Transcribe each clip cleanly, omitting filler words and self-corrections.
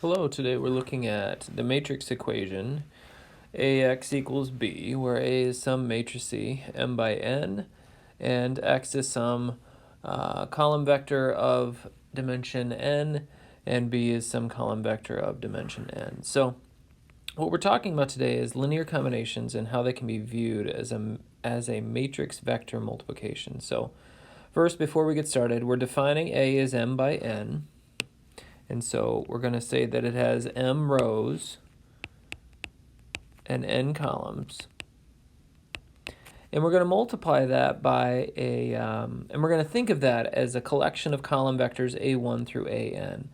Hello, today we're looking at the matrix equation AX equals B, where A is some matrice M by N, and X is some column vector of dimension N, and B is some column vector of dimension N. So what we're talking about today is linear combinations and how they can be viewed as a matrix vector multiplication. So first, before we get started, we're defining A as M by N. And so we're going to say that it has m rows and n columns. And we're going to multiply that by and we're going to think of that as a collection of column vectors a1 through an.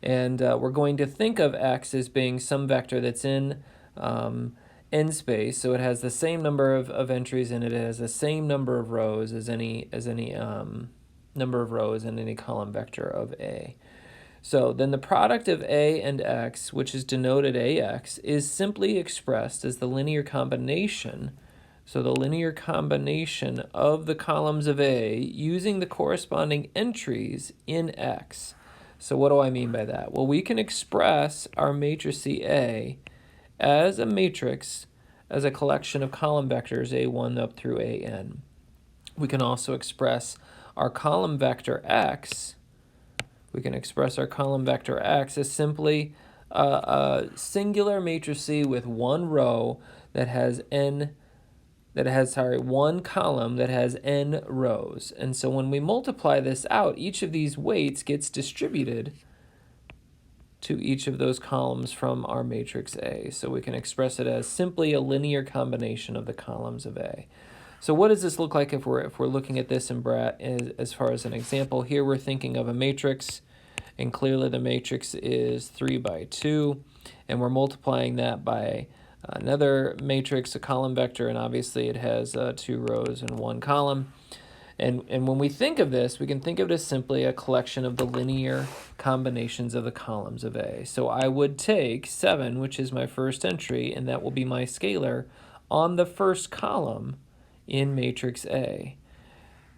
And we're going to think of x as being some vector that's in n space, so it has the same number of entries in it, it has the same number of rows as any number of rows in any column vector of A. So then the product of A and X, which is denoted AX, is simply expressed as the linear combination. So the linear combination of the columns of A using the corresponding entries in X. So what do I mean by that? Well, we can express our matrix A as a matrix, as a collection of column vectors A1 up through AN. We can also express our column vector X. We can express our column vector X as simply a singular matrix with one row that has one column that has n rows. And so when we multiply this out, each of these weights gets distributed to each of those columns from our matrix A. So we can express it as simply a linear combination of the columns of A. So what does this look like if we're looking at this as far as an example? Here we're thinking of a matrix, and clearly the matrix is 3 by 2, and we're multiplying that by another matrix, a column vector, and obviously it has 2 rows and 1 column. And when we think of this, we can think of it as simply a collection of the linear combinations of the columns of A. So I would take 7, which is my first entry, and that will be my scalar on the first column in matrix A.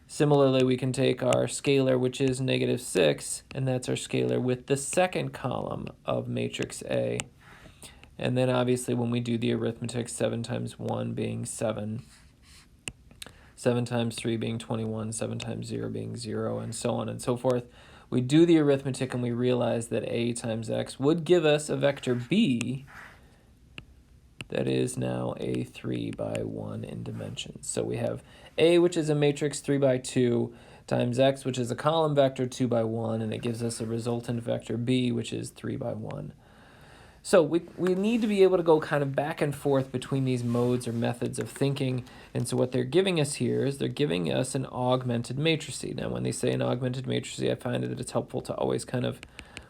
Similarly, we can take our scalar, which is -6, and that's our scalar with the second column of matrix A. And then obviously when we do the arithmetic, 7 times 1 being 7, 7 times 3 being 21, 7 times 0 being 0, and so on and so forth. We do the arithmetic and we realize that A times X would give us a vector B that is now a 3 by 1 in dimensions. So we have A, which is a matrix 3 by 2, times X, which is a column vector 2 by 1, and it gives us a resultant vector B, which is 3 by 1. So we need to be able to go kind of back and forth between these modes or methods of thinking. And so what they're giving us here is they're giving us an augmented matrix. Now, when they say an augmented matrix, I find that it's helpful to always kind of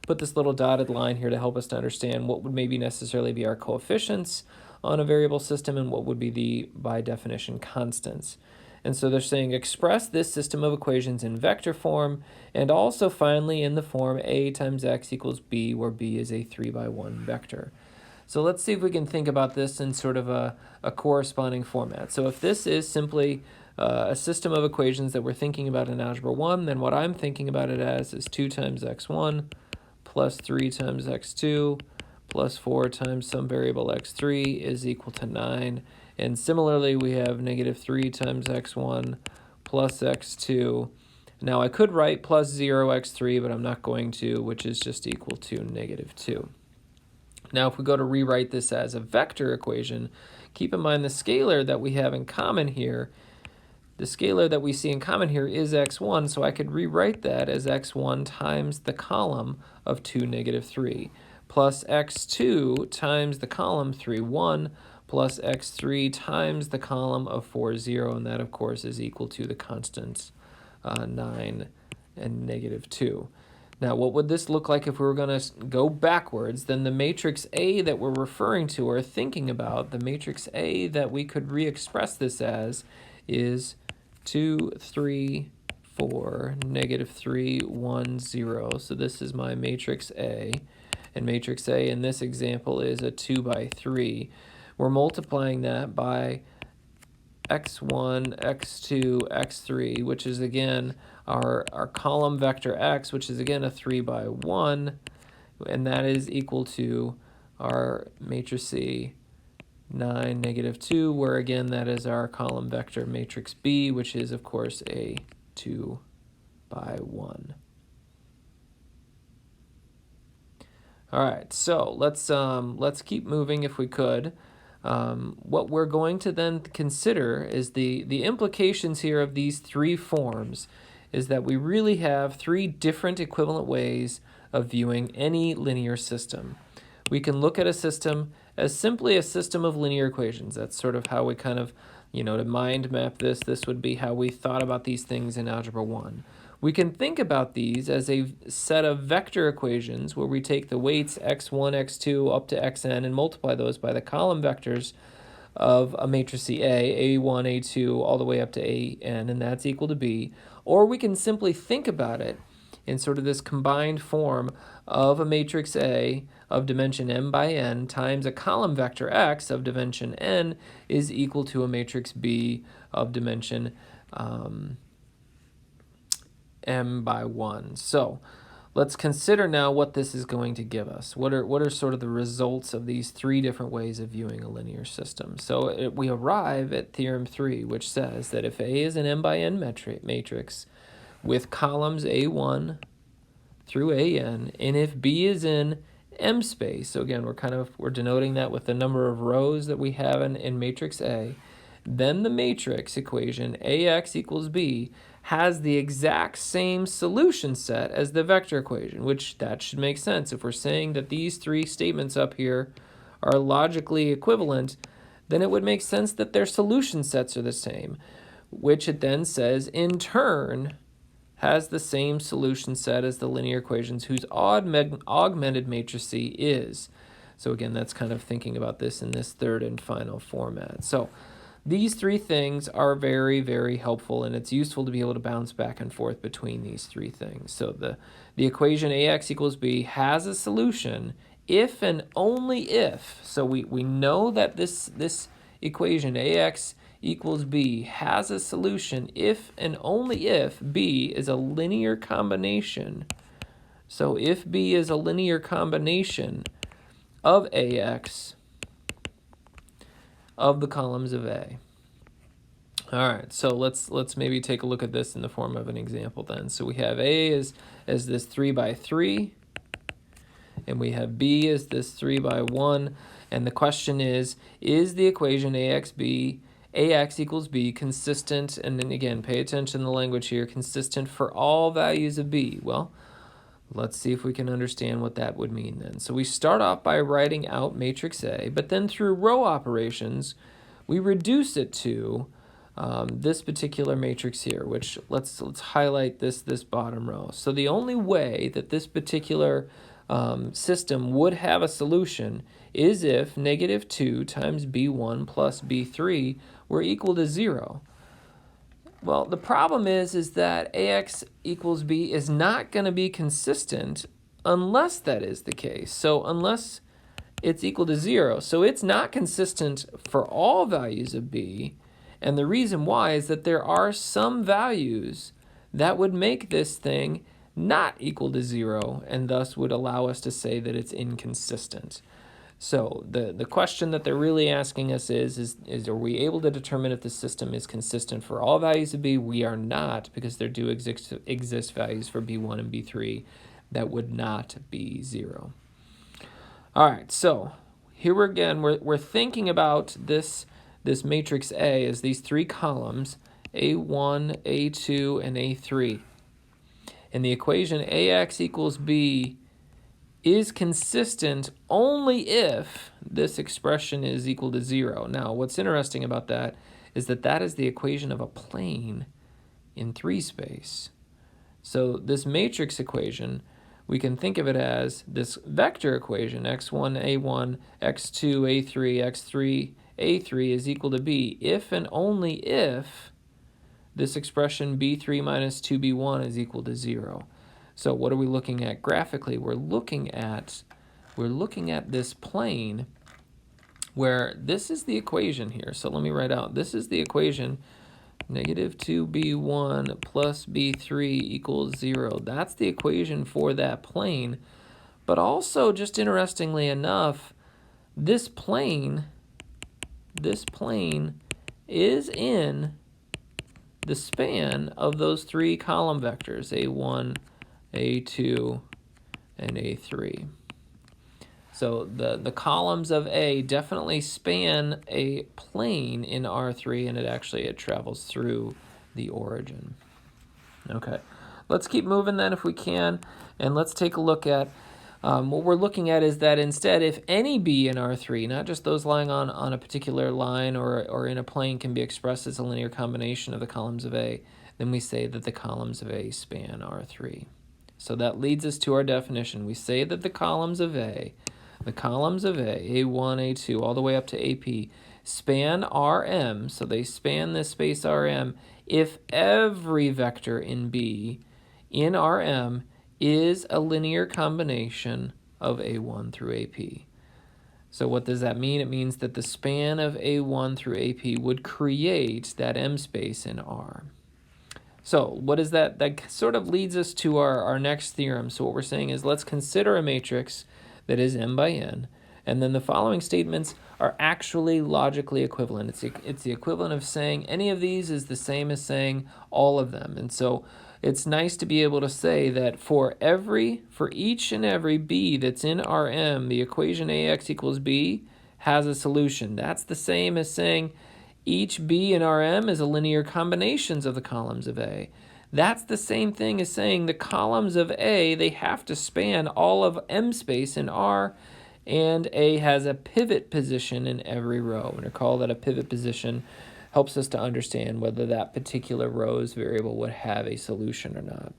put this little dotted line here to help us to understand what would maybe necessarily be our coefficients on a variable system and what would be the, by definition, constants. And so they're saying express this system of equations in vector form, and also finally in the form A times X equals B, where B is a 3 by 1 vector. So let's see if we can think about this in sort of a corresponding format. So if this is simply a system of equations that we're thinking about in Algebra 1, then what I'm thinking about it as is 2 times x1 plus 3 times x2 plus 4 times some variable x3 is equal to 9. And similarly, we have -3 times x1 plus x2. Now, I could write plus 0 x3, but I'm not going to, which is just equal to -2. Now, if we go to rewrite this as a vector equation, keep in mind the scalar that we have in common here, the scalar that we see in common here is x1, so I could rewrite that as x1 times the column of 2, -3, plus x2 times the column 3, 1, plus x3 times the column of 4, 0, and that, of course, is equal to the constants 9 and -2. Now, what would this look like if we were going to go backwards? Then the matrix A that we're referring to or thinking about, the matrix A that we could re-express this as is 2, 3, 4, -3, 1, 0. So this is my matrix A. And matrix A in this example is a 2 by 3. We're multiplying that by x1, x2, x3, which is again our column vector x, which is again a 3 by 1, and that is equal to our matrix C 9, -2, where again that is our column vector matrix B, which is of course a 2 by 1. All right, so let's keep moving if we could. What we're going to then consider is the implications here of these three forms is that we really have three different equivalent ways of viewing any linear system. We can look at a system as simply a system of linear equations. That's sort of how we kind of, to mind map this would be how we thought about these things in Algebra 1. We can think about these as a set of vector equations where we take the weights x1, x2 up to xn and multiply those by the column vectors of a matrix A, A1, A2, all the way up to AN, and that's equal to B. Or we can simply think about it in sort of this combined form of a matrix A of dimension m by n times a column vector x of dimension n is equal to a matrix B of dimension m by 1. So let's consider now what this is going to give us. What are sort of the results of these three different ways of viewing a linear system? So we arrive at theorem 3, which says that if A is an m by n matrix with columns A1 through AN, and if B is in M space, so again we're denoting that with the number of rows that we have in matrix A, then the matrix equation AX equals B has the exact same solution set as the vector equation, which that should make sense. If we're saying that these three statements up here are logically equivalent, then it would make sense that their solution sets are the same, which it then says in turn has the same solution set as the linear equations whose augmented matrix C is. So again, that's kind of thinking about this in this third and final format. So these three things are very, very helpful, and it's useful to be able to bounce back and forth between these three things. So the equation AX equals B has a solution if and only if. So we know that this equation AX equals B has a solution if and only if B is a linear combination. So if B is a linear combination of AX of the columns of A. All right, so let's maybe take a look at this in the form of an example then. So we have A as this 3 by 3, and we have B as this 3 by 1, and the question is the equation AX equals B consistent, and then again, pay attention to the language here, consistent for all values of B? Well, let's see if we can understand what that would mean then. So we start off by writing out matrix A, but then through row operations, we reduce it to this particular matrix here, which let's highlight this bottom row. So the only way that this particular system would have a solution is if -2 times B1 plus B3 were equal to 0. Well, the problem is that AX equals B is not going to be consistent unless that is the case. So unless it's equal to 0. So it's not consistent for all values of B. And the reason why is that there are some values that would make this thing not equal to 0 and thus would allow us to say that it's inconsistent. So the question that they're really asking us is are we able to determine if the system is consistent for all values of B? We are not, because there do exist values for B1 and B3 that would not be 0. All right, so here we're thinking about this matrix A as these three columns, A1, A2, and A3. And the equation AX equals B is consistent only if this expression is equal to 0. Now, what's interesting about that is that is the equation of a plane in 3 space. So this matrix equation, we can think of it as this vector equation, x1, a1, x2, a3, x3, a3 is equal to b if and only if this expression b3 minus 2b1 is equal to 0. So what are we looking at graphically? We're looking at this plane where this is the equation here. So let me write out. This is the equation, -2b1 plus b3 equals 0. That's the equation for that plane. But also, just interestingly enough, this plane is in the span of those three column vectors, A1, A2, and A3. So the columns of A definitely span a plane in R3, and it travels through the origin. Okay, let's keep moving then if we can, and let's take a look at what we're looking at is that instead, if any B in R3, not just those lying on a particular line or in a plane, can be expressed as a linear combination of the columns of A, then we say that the columns of A span R3. So that leads us to our definition. We say that the columns of A, A1, A2, all the way up to AP, span Rm, so they span this space Rm, if every vector in B in Rm is a linear combination of A1 through AP. So what does that mean? It means that the span of A1 through AP would create that M space in R. So what is that? That sort of leads us to our next theorem. So what we're saying is let's consider a matrix that is M by N, and then the following statements are actually logically equivalent. It's the equivalent of saying any of these is the same as saying all of them. And so it's nice to be able to say that for each and every B that's in Rm, the equation Ax equals B has a solution. That's the same as saying each B in Rm is a linear combinations of the columns of A. That's the same thing as saying the columns of A, they have to span all of M space in R, and A has a pivot position in every row. And recall that a pivot position helps us to understand whether that particular row's variable would have a solution or not.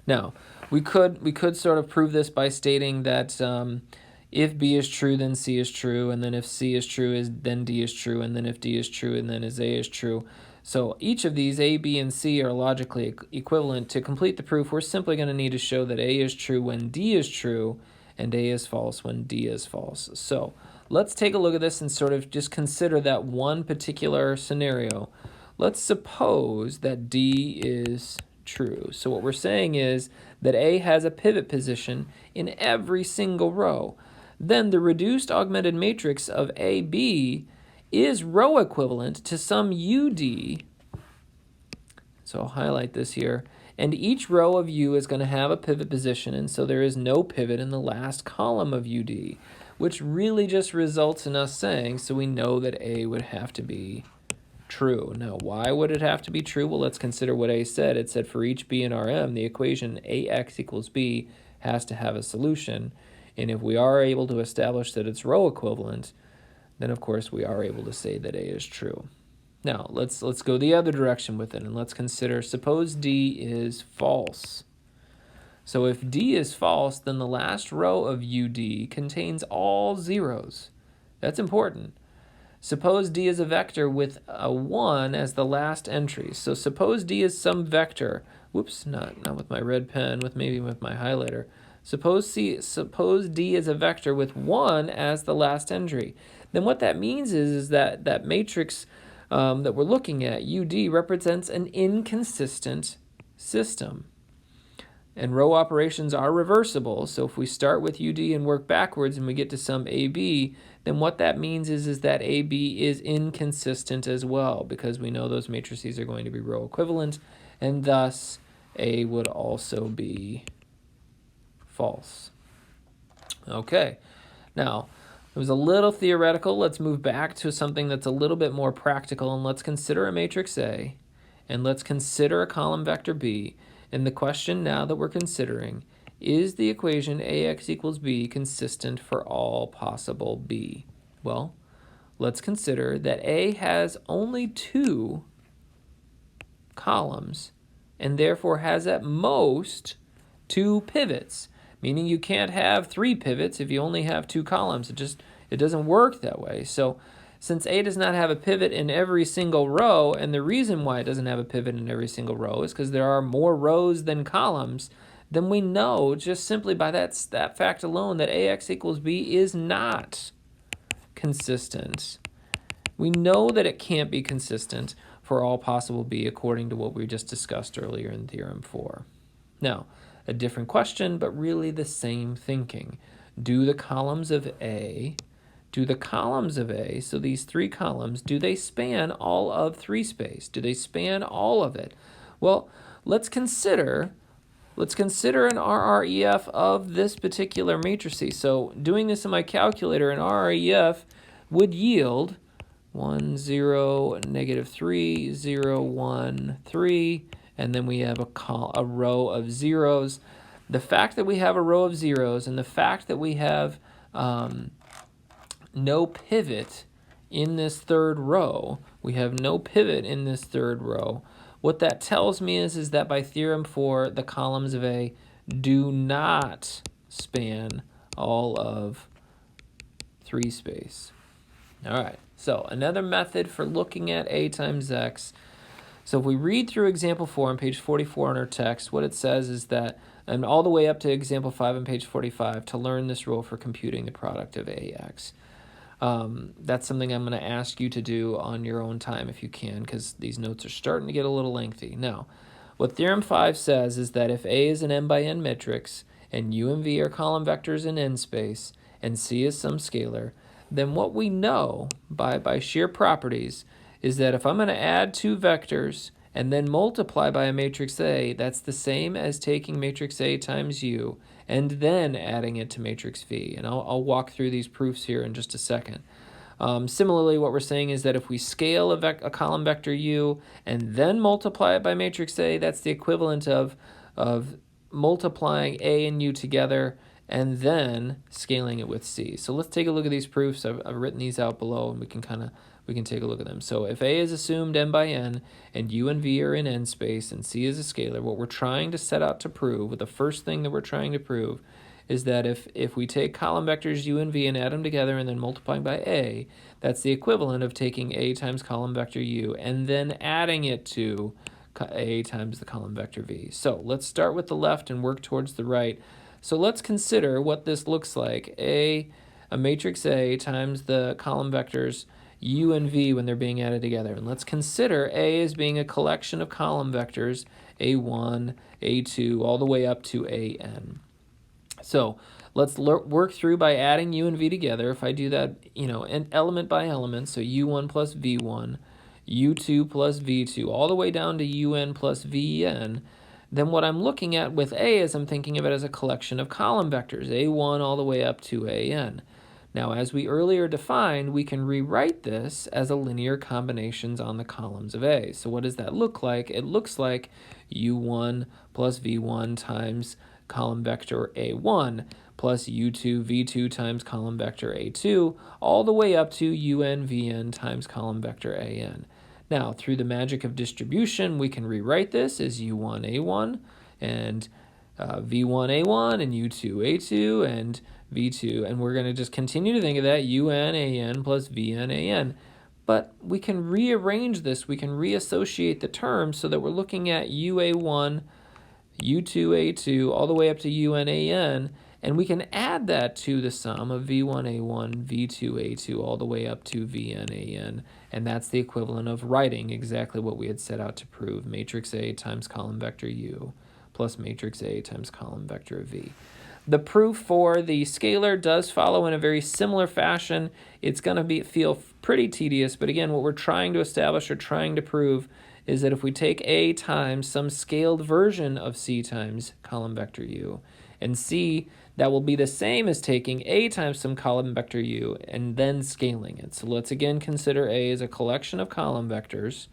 Now, we could sort of prove this by stating that if B is true, then C is true, and then if C is true, then D is true, and then if D is true, and then A is true. So each of these, A, B, and C, are logically equivalent. To complete the proof, we're simply going to need to show that A is true when D is true, and A is false when D is false. So let's take a look at this and sort of just consider that one particular scenario. Let's suppose that D is true. So what we're saying is that A has a pivot position in every single row. Then the reduced augmented matrix of AB is row equivalent to some UD. So I'll highlight this here. And each row of U is going to have a pivot position, and so there is no pivot in the last column of UD, which really just results in us saying, so we know that A would have to be true. Now, why would it have to be true? Well, let's consider what A said. It said for each B in Rm, the equation Ax equals B has to have a solution. And if we are able to establish that it's row equivalent, then of course we are able to say that A is true. Now, let's go the other direction with it, and let's consider, suppose D is false. So if D is false, then the last row of UD contains all zeros. That's important. Suppose D is a vector with a 1 as the last entry. So suppose D is some vector. Whoops, not with my red pen, maybe with my highlighter. Suppose D is a vector with 1 as the last entry. Then what that means is that matrix that we're looking at, UD, represents an inconsistent system. And row operations are reversible, so if we start with UD and work backwards and we get to some AB, then what that means is that AB is inconsistent as well, because we know those matrices are going to be row equivalent, and thus A would also be false. Okay, now it was a little theoretical. Let's move back to something that's a little bit more practical, and let's consider a matrix A, and let's consider a column vector B. And the question now that we're considering, is the equation Ax equals B consistent for all possible B? Well, let's consider that A has only 2 columns and therefore has at most 2 pivots, meaning you can't have 3 pivots if you only have 2 columns. It doesn't work that way. So since A does not have a pivot in every single row, and the reason why it doesn't have a pivot in every single row is because there are more rows than columns, then we know just simply by that fact alone that Ax equals B is not consistent. We know that it can't be consistent for all possible B according to what we just discussed earlier in Theorem 4. Now, a different question, but really the same thinking. Do the columns of A, so these 3 columns, do they span all of 3 space? Do they span all of it? Well, let's consider an RREF of this particular matrices. So doing this in my calculator, an RREF would yield 1, 0, negative 3, 0, 1, 3, and then we have a row of zeros. The fact that we have a row of zeros and the fact that we have no pivot in this third row, what that tells me is that by theorem 4, the columns of A do not span all of 3 space. All right, so another method for looking at A times X. So if we read through example 4 on page 44 in our text, what it says is that, and all the way up to example 5 on page 45, to learn this rule for computing the product of AX. That's something I'm going to ask you to do on your own time if you can, because these notes are starting to get a little lengthy. Now, what theorem 5 says is that if A is an n by n matrix, and U and V are column vectors in n space, and C is some scalar, then what we know by sheer properties is that if I'm going to add 2 vectors and then multiply by a matrix A, that's the same as taking matrix A times U and then adding it to matrix V. And I'll walk through these proofs here in just a second. Similarly, what we're saying is that if we scale a column vector U and then multiply it by matrix A, that's the equivalent of multiplying A and U together and then scaling it with C. So let's take a look at these proofs. I've written these out below, and we can take a look at them. So if A is assumed n by n, and U and V are in n space, and C is a scalar, what we're trying to set out to prove, the first thing that we're trying to prove, is that if we take column vectors U and V and add them together and then multiplying by A, that's the equivalent of taking A times column vector U and then adding it to A times the column vector V. So let's start with the left and work towards the right. So let's consider what this looks like. A matrix A times the column vectors U and V when they're being added together. And let's consider A as being a collection of column vectors, A1, A2, all the way up to AN. So let's work through by adding U and V together. If I do that, element by element, so U1 plus V1, U2 plus V2, all the way down to UN plus VN, then what I'm looking at with A is I'm thinking of it as a collection of column vectors, A1 all the way up to AN. Now, as we earlier defined, we can rewrite this as a linear combinations on the columns of A. So what does that look like? It looks like U1 plus V1 times column vector A1 plus U2 V2 times column vector A2 all the way up to UN VN times column vector AN. Now, through the magic of distribution, we can rewrite this as U1 A1 and V1 A1 and U2 A2 and V2, and we're going to just continue to think of that UN AN plus VN AN. But we can rearrange this, we can reassociate the terms so that we're looking at UA1, U2 A2, all the way up to UN AN, and we can add that to the sum of V1 A1, V2 A2, all the way up to VN AN, and that's the equivalent of writing exactly what we had set out to prove, matrix A times column vector U plus matrix A times column vector V. The proof for the scalar does follow in a very similar fashion. It's going to feel pretty tedious, but again, what we're trying to establish or trying to prove is that if we take A times some scaled version of C times column vector U, and C, that will be the same as taking A times some column vector U and then scaling it. So let's again consider A as a collection of column vectors.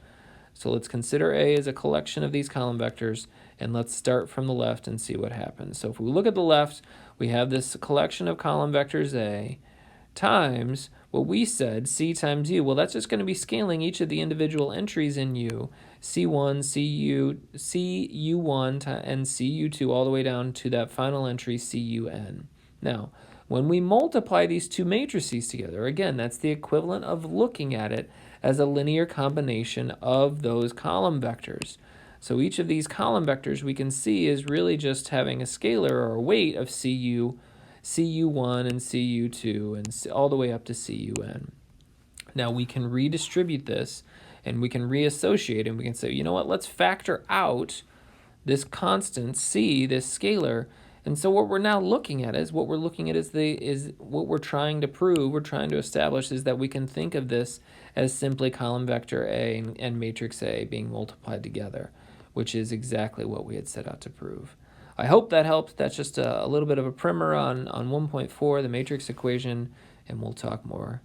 So let's consider A as a collection of these column vectors, and let's start from the left and see what happens. So if we look at the left, we have this collection of column vectors A times what we said, C times U. Well, that's just going to be scaling each of the individual entries in U, C1, CU1, and CU2, all the way down to that final entry, CUN. Now, when we multiply these two matrices together, again, that's the equivalent of looking at it as a linear combination of those column vectors. So each of these column vectors we can see is really just having a scalar or a weight of CU, CU1 and CU2 and all the way up to CUN. Now we can redistribute this and we can reassociate and we can say, you know what, let's factor out this constant c, this scalar. And so what we're now looking at is what we're trying to prove, we're trying to establish is that we can think of this as simply column vector A and matrix A being multiplied together, which is exactly what we had set out to prove. I hope that helped. That's just a little bit of a primer on 1.4, the matrix equation, and we'll talk more